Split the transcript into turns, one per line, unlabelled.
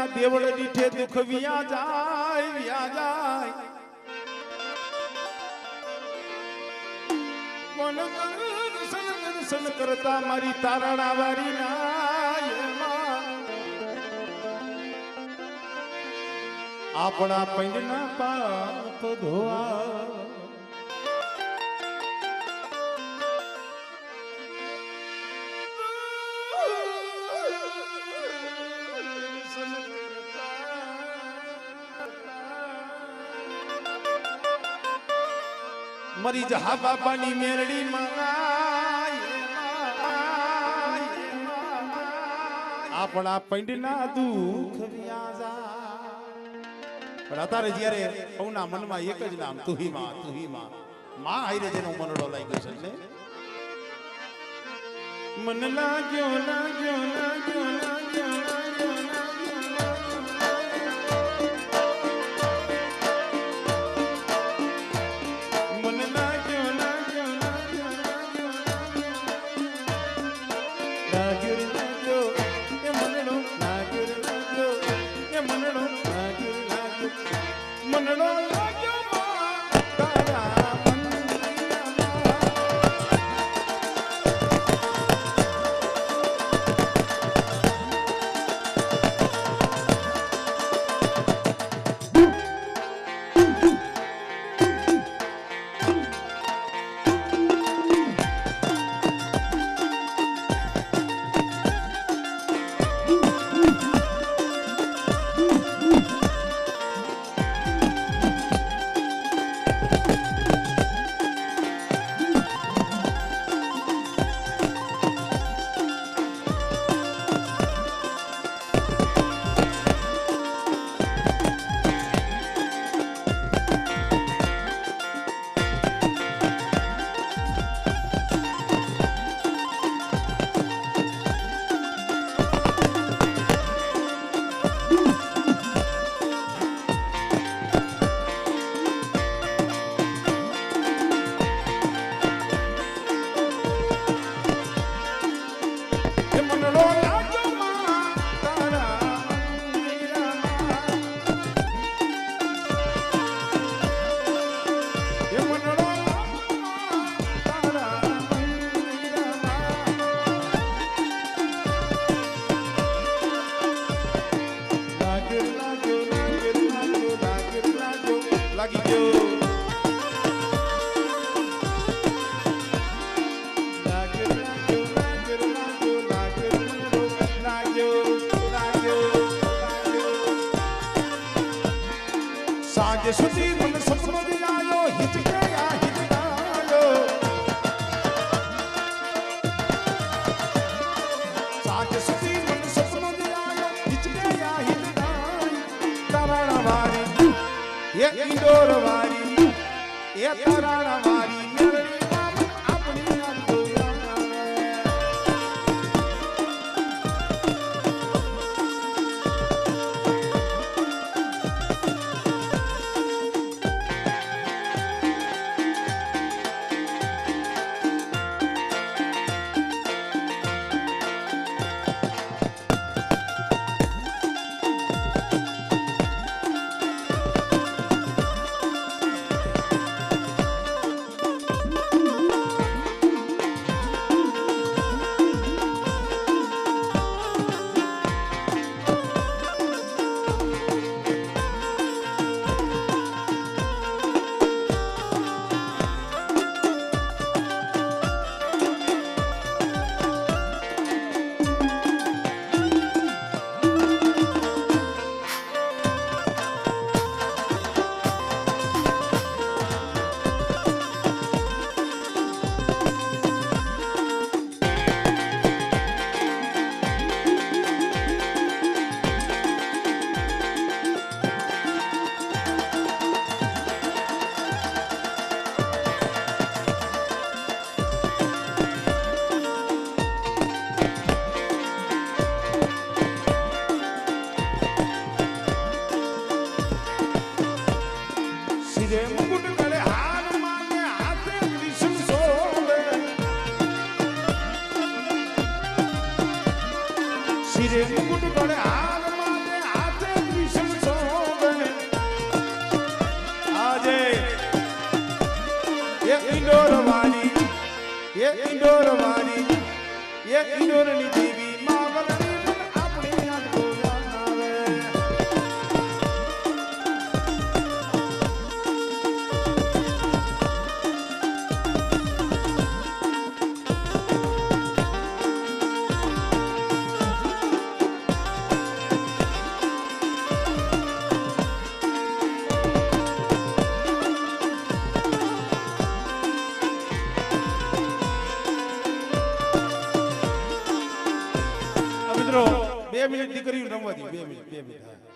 ના દેવળ દીઠે દુઃખ વિયા જાય મન દર્શન કરતા મારી તારણા વારી ના આપણા પંડના પાપ ધોવા મરી જહા બાપાની મેરડી આપણા પંડના દુઃખ પણ અત્યારે જ્યારે સૌના મનમાં એક જ નામ તુહી માં માં આઈ રે જેનો મનડો લાગ્યો છે ને મન લાગ્યો સાંજ સુધી મન સપનો આયો હિચકાયો સાંજ સુધી મન સપનો આયો હિચકાયો તારાણા વારી એ ઇન્દોર વારી એ તારાણા વારી ઈંડોર વાળી એ ઈંડોરની દેવી માં વલણી પણ આપણી યાદ બોલાવે. મિત્રો 2 મિનિટ દીકરીઓ રમવા દી 2 મિનિટ